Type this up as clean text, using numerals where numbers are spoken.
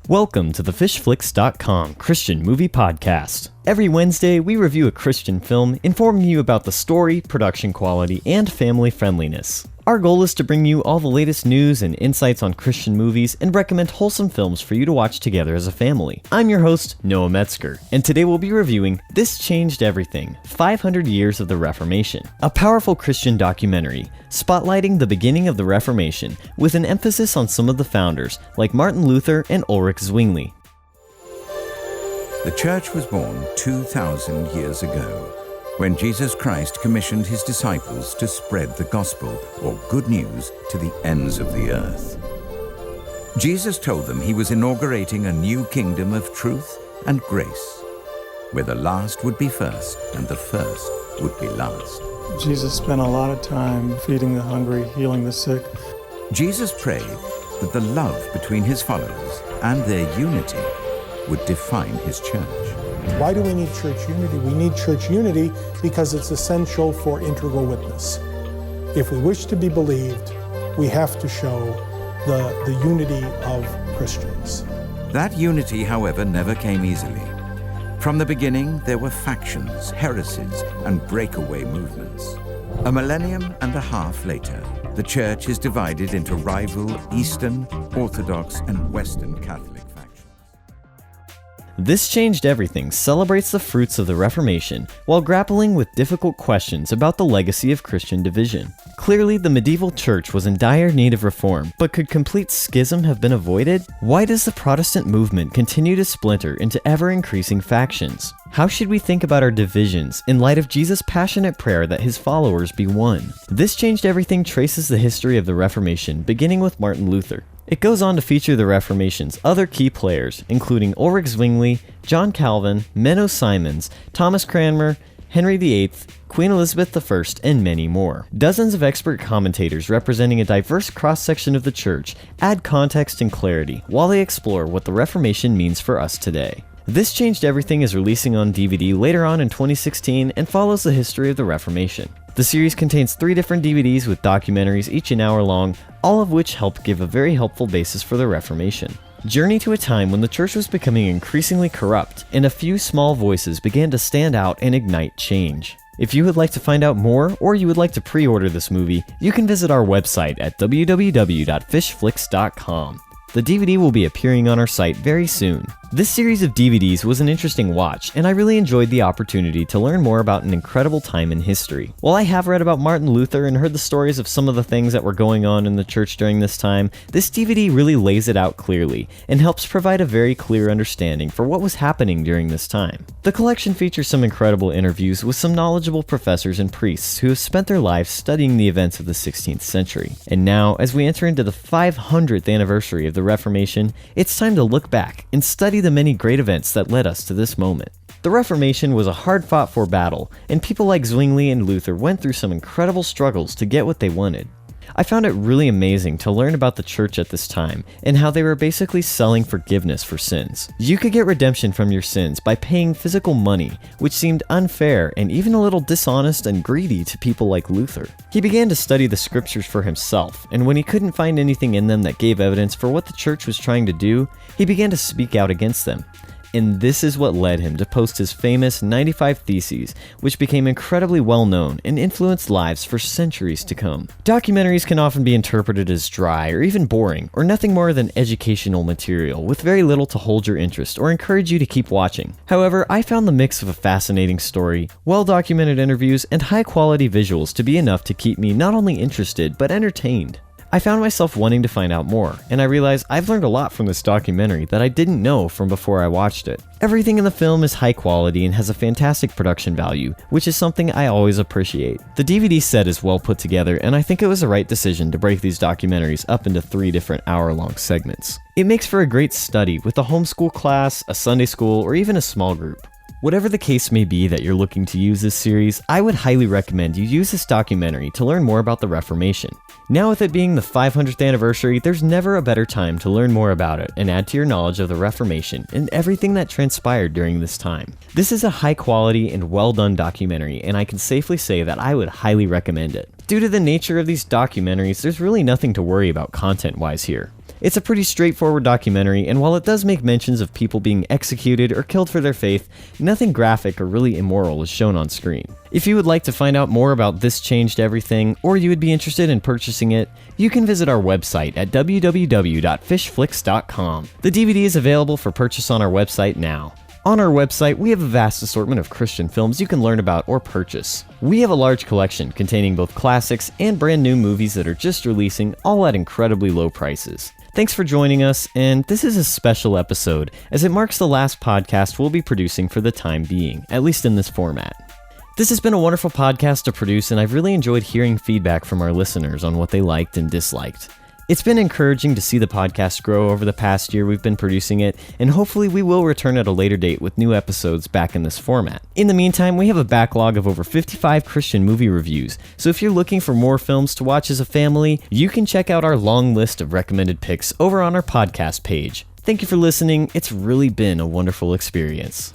Welcome to the FishFlix.com Christian Movie Podcast. Every Wednesday, we review a Christian film, informing you about the story, production quality, and family friendliness. Our goal is to bring you all the latest news and insights on Christian movies and recommend wholesome films for you to watch together as a family. I'm your host, Noah Metzger, and today we'll be reviewing This Changed Everything, 500 Years of the Reformation, a powerful Christian documentary spotlighting the beginning of the Reformation with an emphasis on some of the founders like Martin Luther and Ulrich Zwingli. The church was born 2,000 years ago, when Jesus Christ commissioned his disciples to spread the gospel, or good news, to the ends of the earth. Jesus told them he was inaugurating a new kingdom of truth and grace, where the last would be first and the first would be last. Jesus spent a lot of time feeding the hungry, healing the sick. Jesus prayed that the love between his followers and their unity would define his church. Why do we need church unity? We need church unity because it's essential for integral witness. If we wish to be believed, we have to show the unity of Christians. That unity, however, never came easily. From the beginning, there were factions, heresies, and breakaway movements. A millennium and a half later, the church is divided into rival Eastern, Orthodox, and Western Catholic factions. This Changed Everything celebrates the fruits of the Reformation while grappling with difficult questions about the legacy of Christian division. Clearly, the medieval church was in dire need of reform, but could complete schism have been avoided? Why does the Protestant movement continue to splinter into ever-increasing factions? How should we think about our divisions in light of Jesus' passionate prayer that his followers be one? This Changed Everything traces the history of the Reformation, beginning with Martin Luther. It goes on to feature the Reformation's other key players, including Ulrich Zwingli, John Calvin, Menno Simons, Thomas Cranmer, Henry VIII, Queen Elizabeth I, and many more. Dozens of expert commentators representing a diverse cross-section of the church add context and clarity while they explore what the Reformation means for us today. This Changed Everything is releasing on DVD later on in 2016 and follows the history of the Reformation. The series contains 3 different DVDs with documentaries, each an hour long, all of which help give a very helpful basis for the Reformation. Journey to a time when the church was becoming increasingly corrupt, and a few small voices began to stand out and ignite change. If you would like to find out more, or you would like to pre-order this movie, you can visit our website at www.FishFlix.com. The DVD will be appearing on our site very soon. This series of DVDs was an interesting watch, and I really enjoyed the opportunity to learn more about an incredible time in history. While I have read about Martin Luther and heard the stories of some of the things that were going on in the church during this time, this DVD really lays it out clearly and helps provide a very clear understanding for what was happening during this time. The collection features some incredible interviews with some knowledgeable professors and priests who have spent their lives studying the events of the 16th century. And now, as we enter into the 500th anniversary of the Reformation, it's time to look back and study the many great events that led us to this moment. The Reformation was a hard-fought-for battle, and people like Zwingli and Luther went through some incredible struggles to get what they wanted. I found it really amazing to learn about the church at this time and how they were basically selling forgiveness for sins. You could get redemption from your sins by paying physical money, which seemed unfair and even a little dishonest and greedy to people like Luther. He began to study the scriptures for himself, and when he couldn't find anything in them that gave evidence for what the church was trying to do, he began to speak out against them. And this is what led him to post his famous 95 Theses, which became incredibly well known and influenced lives for centuries to come. Documentaries can often be interpreted as dry or even boring, or nothing more than educational material with very little to hold your interest or encourage you to keep watching. However, I found the mix of a fascinating story, well-documented interviews, and high-quality visuals to be enough to keep me not only interested, but entertained. I found myself wanting to find out more, and I realized I've learned a lot from this documentary that I didn't know from before I watched it. Everything in the film is high quality and has a fantastic production value, which is something I always appreciate. The DVD set is well put together, and I think it was the right decision to break these documentaries up into 3 different hour-long segments. It makes for a great study with a homeschool class, a Sunday school, or even a small group. Whatever the case may be that you're looking to use this series, I would highly recommend you use this documentary to learn more about the Reformation. Now with it being the 500th anniversary, there's never a better time to learn more about it and add to your knowledge of the Reformation and everything that transpired during this time. This is a high quality and well done documentary, and I can safely say that I would highly recommend it. Due to the nature of these documentaries, there's really nothing to worry about content-wise here. It's a pretty straightforward documentary, and while it does make mentions of people being executed or killed for their faith, nothing graphic or really immoral is shown on screen. If you would like to find out more about This Changed Everything, or you would be interested in purchasing it, you can visit our website at www.FishFlix.com. The DVD is available for purchase on our website now. On our website, we have a vast assortment of Christian films you can learn about or purchase. We have a large collection containing both classics and brand new movies that are just releasing, all at incredibly low prices. Thanks for joining us, and this is a special episode, as it marks the last podcast we'll be producing for the time being, at least in this format. This has been a wonderful podcast to produce, and I've really enjoyed hearing feedback from our listeners on what they liked and disliked. It's been encouraging to see the podcast grow over the past year we've been producing it, and hopefully we will return at a later date with new episodes back in this format. In the meantime, we have a backlog of over 55 Christian movie reviews, so if you're looking for more films to watch as a family, you can check out our long list of recommended picks over on our podcast page. Thank you for listening. It's really been a wonderful experience.